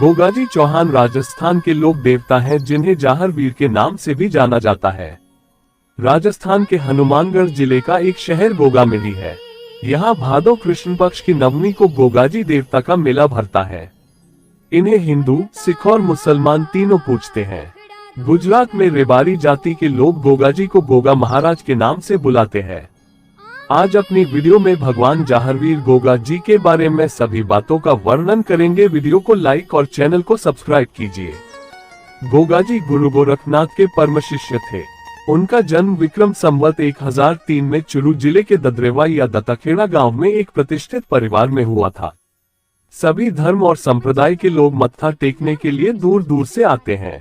गोगाजी चौहान राजस्थान के लोक देवता हैं जिन्हें जाहरवीर के नाम से भी जाना जाता है। राजस्थान के हनुमानगढ़ जिले का एक शहर गोगामेडी है। यहाँ भादो कृष्ण पक्ष की नवमी को गोगाजी देवता का मेला भरता है। इन्हें हिंदू, सिख और मुसलमान तीनों पूजते हैं। गुजरात में रेबारी जाति के लोग गोगाजी को गोगा महाराज के नाम से बुलाते हैं। आज अपनी वीडियो में भगवान जाहरवीर गोगा जी के बारे में सभी बातों का वर्णन करेंगे। वीडियो को लाइक और चैनल को सब्सक्राइब कीजिए। गोगाजी गुरु गोरखनाथ के परम शिष्य थे। उनका जन्म विक्रम संवत 1003 में चुरू जिले के ददरेवा या दत्ताखेड़ा गांव में एक प्रतिष्ठित परिवार में हुआ था। सभी धर्म और संप्रदाय के लोग मत्था टेकने के लिए दूर दूर से आते हैं।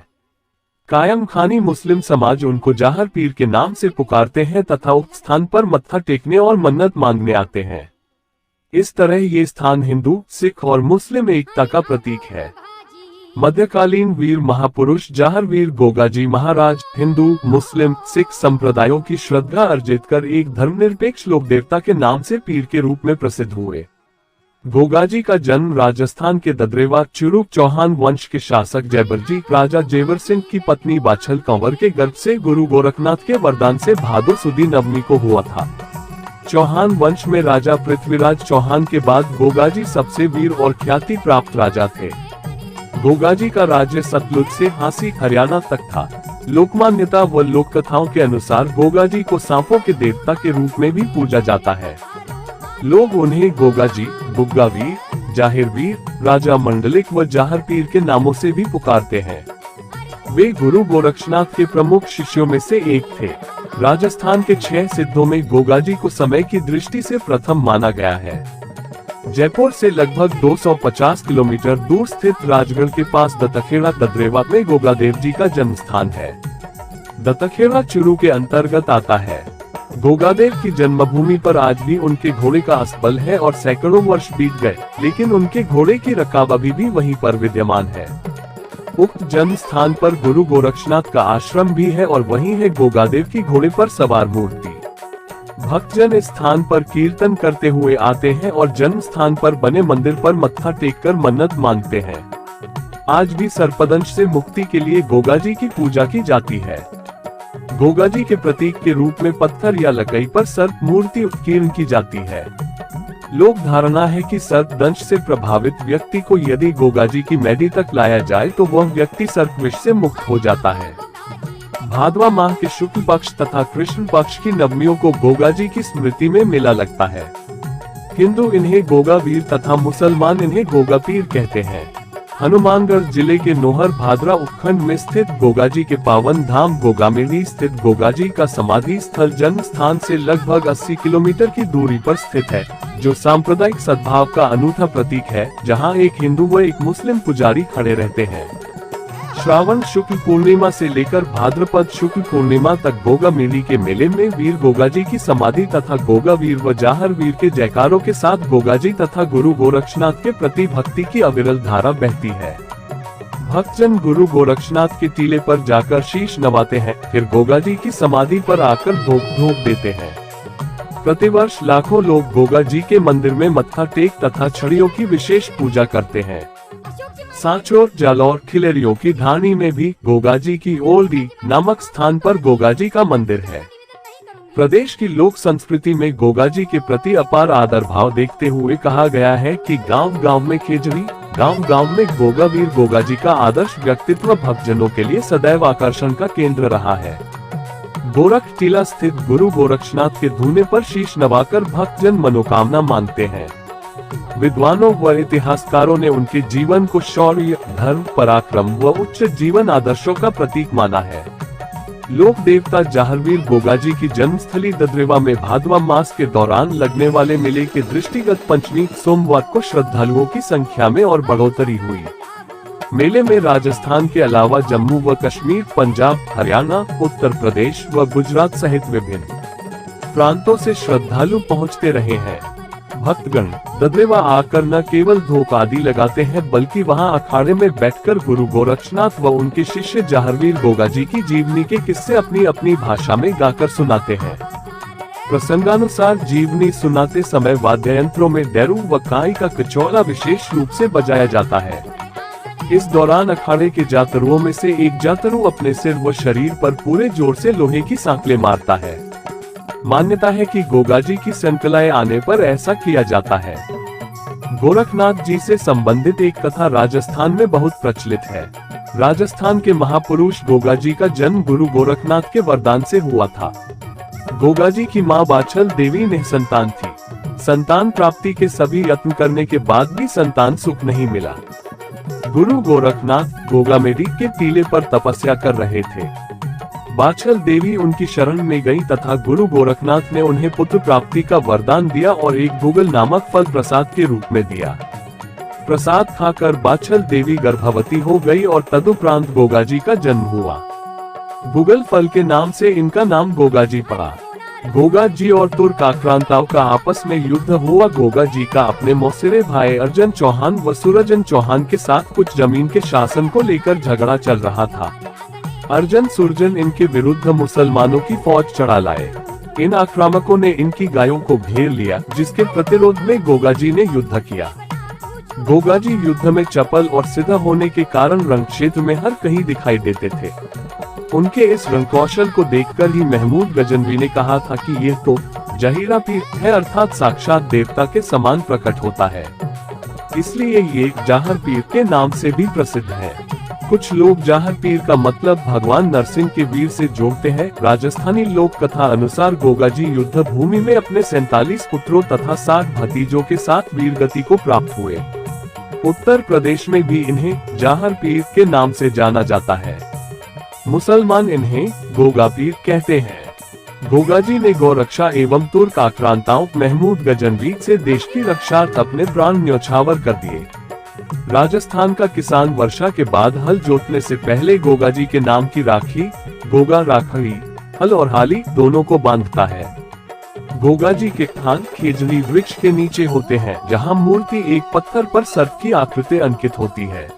कायम खानी मुस्लिम समाज उनको जाहर पीर के नाम से पुकारते हैं तथा उक्त स्थान पर मत्था टेकने और मन्नत मांगने आते हैं। इस तरह ये स्थान हिंदू, सिख और मुस्लिम एकता का प्रतीक है। मध्यकालीन वीर महापुरुष जाहरवीर गोगाजी महाराज हिंदू, मुस्लिम, सिख संप्रदायों की श्रद्धा अर्जित कर एक धर्मनिरपेक्ष लोक देवता के नाम से पीर के रूप में प्रसिद्ध हुए। गोगाजी का जन्म राजस्थान के ददरेवा चुरू चौहान वंश के शासक जयबरजी राजा जेवर सिंह की पत्नी बाछल कंवर के गर्भ से गुरु गोरखनाथ के वरदान से भादो सुदी नवमी को हुआ था। चौहान वंश में राजा पृथ्वीराज चौहान के बाद गोगाजी सबसे वीर और ख्याति प्राप्त राजा थे। गोगाजी का राज्य सतलुज से हांसी हरियाणा तक था। लोकमान्यता व लोक कथाओं के अनुसार गोगाजी को सांपों के देवता के रूप में भी पूजा जाता है। लोग उन्हें गोगाजी, गुग्गावीर, जाहिरवीर, राजा मंडलिक व जाहरपीर के नामों से भी पुकारते हैं। वे गुरु गोरक्षनाथ के प्रमुख शिष्यों में से एक थे। राजस्थान के 6 सिद्धों में गोगाजी को समय की दृष्टि से प्रथम माना गया है। जयपुर से लगभग 250 किलोमीटर दूर स्थित राजगढ़ के पास दत्ताखेड़ा ददरेवा में गोगादेव जी का जन्म स्थान है। दत्ताखेड़ा चुरू के अंतर्गत आता है। गोगादेव की जन्मभूमि पर आज भी उनके घोड़े का अस्तबल है और सैकड़ों वर्ष बीत गए, लेकिन उनके घोड़े की रकाब अभी भी वहीं पर विद्यमान है। उक्त जन्म स्थान पर गुरु गोरक्षनाथ का आश्रम भी है और वहीं है गोगादेव की घोड़े पर सवार मूर्ति। भक्तजन इस स्थान पर कीर्तन करते हुए आते हैं और जन्म स्थान पर बने मंदिर पर मत्था टेककर मन्नत मांगते हैं। आज भी सर्पदंश से मुक्ति के लिए गोगाजी की पूजा की जाती है। गोगाजी के प्रतीक के रूप में पत्थर या लकड़ी पर सर्प मूर्ति उत्कीर्ण की जाती है। लोक धारणा है कि सर्प दंश से प्रभावित व्यक्ति को यदि गोगाजी की मेडी तक लाया जाए तो वह व्यक्ति सर्प विष से मुक्त हो जाता है। भादवा माह के शुक्ल पक्ष तथा कृष्ण पक्ष की नवमियों को गोगाजी की स्मृति में मेला लगता है। हिंदू इन्हें गोगावीर तथा मुसलमान इन्हें गोगापीर कहते हैं। हनुमानगढ़ जिले के नोहर भादरा उपखंड में स्थित गोगाजी के पावन धाम गोगामेडी स्थित गोगाजी का समाधि स्थल जन्म स्थान से लगभग 80 किलोमीटर की दूरी पर स्थित है, जो सांप्रदायिक सद्भाव का अनूठा प्रतीक है, जहां एक हिंदू व एक मुस्लिम पुजारी खड़े रहते हैं। श्रावण शुक्ल पूर्णिमा से लेकर भाद्रपद शुक्ल पूर्णिमा तक गोगामेडी के मेले में वीर गोगाजी की समाधि तथा गोगावीर व जाहरवीर के जयकारों के साथ गोगाजी तथा गुरु गोरक्षनाथ के प्रति भक्ति की अविरल धारा बहती है। भक्तजन गुरु गोरक्षनाथ के टीले पर जाकर शीश नवाते हैं, फिर गोगाजी की समाधि पर आकर धूप देते हैं। प्रतिवर्ष लाखों लोग गोगाजी के मंदिर में मत्था टेक तथा छड़ियों की विशेष पूजा करते हैं। सांचौर, जालौर, खिलेरियों की ढाणी में भी गोगाजी की ओल्डी नामक स्थान पर गोगाजी का मंदिर है। प्रदेश की लोक संस्कृति में गोगाजी के प्रति अपार आदर भाव देखते हुए कहा गया है कि गांव गांव में खेजड़ी, गांव गांव में गोगावीर गोगाजी का आदर्श व्यक्तित्व भक्तजनों के लिए सदैव आकर्षण का केंद्र रहा है। गोरख टीला स्थित गुरु गोरक्षनाथ के धूने पर शीश नवाकर भक्तजन मनोकामना मांगते हैं। विद्वानों व इतिहासकारों ने उनके जीवन को शौर्य, धर्म, पराक्रम व उच्च जीवन आदर्शों का प्रतीक माना है। लोक देवता जाहरवीर गोगाजी की जन्मस्थली ददरेवा में भादवा मास के दौरान लगने वाले मेले के दृष्टिगत पंचमी सोमवार को श्रद्धालुओं की संख्या में और बढ़ोतरी हुई। मेले में राजस्थान के अलावा जम्मू व कश्मीर, पंजाब, हरियाणा, उत्तर प्रदेश व गुजरात सहित विभिन्न प्रांतों से श्रद्धालु पहुंचते रहे हैं। भक्तगण ददरेवा आकर न केवल धूप आदि लगाते हैं, बल्कि वहां अखाड़े में बैठकर गुरु गोरक्षनाथ व उनके शिष्य जाहरवीर गोगाजी की जीवनी के किस्से अपनी अपनी भाषा में गाकर सुनाते हैं। प्रसंगानुसार जीवनी सुनाते समय वाद्य यंत्रों में डैरू व काई का कचौला विशेष रूप से बजाया जाता है। इस दौरान अखाड़े के जातरुओं में से एक जातरू अपने सिर व शरीर पर पूरे जोर से लोहे की सांकलें मारता है। मान्यता है कि गोगाजी की संकलाएं आने पर ऐसा किया जाता है। गोरखनाथ जी से संबंधित एक कथा राजस्थान में बहुत प्रचलित है। राजस्थान के महापुरुष गोगाजी का जन्म गुरु गोरखनाथ के वरदान से हुआ था। गोगाजी की मां बाछल देवी निसंतान थी। संतान प्राप्ति के सभी यत्न करने के बाद भी संतान सुख नहीं मिला। गुरु गोरखनाथ गोगामेडी के टीले पर तपस्या कर रहे थे। बाछल देवी उनकी शरण में गई तथा गुरु गोरखनाथ ने उन्हें पुत्र प्राप्ति का वरदान दिया और एक गुगल नामक फल प्रसाद के रूप में दिया। प्रसाद खाकर बाछल देवी गर्भवती हो गई और तदुपरांत गोगाजी का जन्म हुआ। गुगल फल के नाम से इनका नाम गोगाजी पड़ा। गोगाजी और तुर्क आक्रांताओं का आपस में युद्ध हुआ। गोगाजी का अपने मौसेरे भाई अर्जन चौहान व सूरजन चौहान के साथ कुछ जमीन के शासन को लेकर झगड़ा चल रहा था। अर्जन सुरजन इनके विरुद्ध मुसलमानों की फौज चढ़ा लाए। इन आक्रामकों ने इनकी गायों को घेर लिया, जिसके प्रतिरोध में गोगाजी ने युद्ध किया। गोगाजी युद्ध में चपल और सीधा होने के कारण रण क्षेत्र में हर कहीं दिखाई देते थे। उनके इस रंग कौशल को देखकर ही महमूद गजनवी ने कहा था कि यह तो जहीरा पीर है, अर्थात साक्षात देवता के समान प्रकट होता है। इसलिए ये जाहर पीर के नाम से भी प्रसिद्ध है। कुछ लोग जाहर पीर का मतलब भगवान नरसिंह के वीर से जोड़ते हैं। राजस्थानी लोक कथा अनुसार गोगाजी युद्ध भूमि में अपने 47 पुत्रों तथा 60 भतीजों के साथ वीरगति को प्राप्त हुए। उत्तर प्रदेश में भी इन्हें जाहर पीर के नाम से जाना जाता है। मुसलमान इन्हें गोगा पीर कहते हैं। गोगाजी ने गौरक्षा एवं तुर्क आक्रांताओं महमूद गजनवी से देश की रक्षार्थ अपने प्राण न्यौछावर कर दिए। राजस्थान का किसान वर्षा के बाद हल जोतने से पहले गोगाजी के नाम की राखी, गोगा राखड़ी, हल और हाली दोनों को बांधता है। गोगाजी के थान खेजड़ी वृक्ष के नीचे होते हैं, जहां मूर्ति एक पत्थर पर सर्प की आकृति अंकित होती है।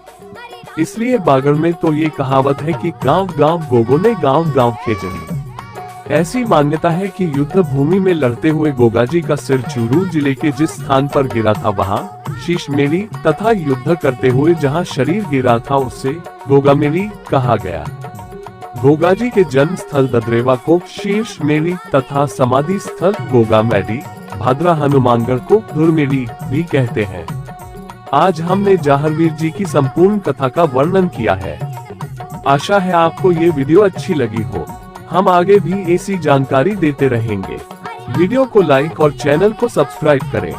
इसलिए बागड़ में तो ये कहावत है कि गांव गांव गोगो ने गांव गांव खेजड़ी। ऐसी मान्यता है कि युद्ध भूमि में लड़ते हुए गोगाजी का सिर चूरू जिले के जिस स्थान पर गिरा था वहां शीशमेरी तथा युद्ध करते हुए जहां शरीर गिरा था उसे गोगामेरी कहा गया। गोगाजी के जन्म स्थल ददरेवा को शीर्षमेरी तथा समाधि स्थल गोगामेडी भादरा हनुमानगढ़ को धुरमेरी भी कहते हैं। आज हमने जाहरवीर जी की संपूर्ण कथा का वर्णन किया है। आशा है आपको ये वीडियो अच्छी लगी हो। हम आगे भी ऐसी जानकारी देते रहेंगे। वीडियो को लाइक और चैनल को सब्सक्राइब करें।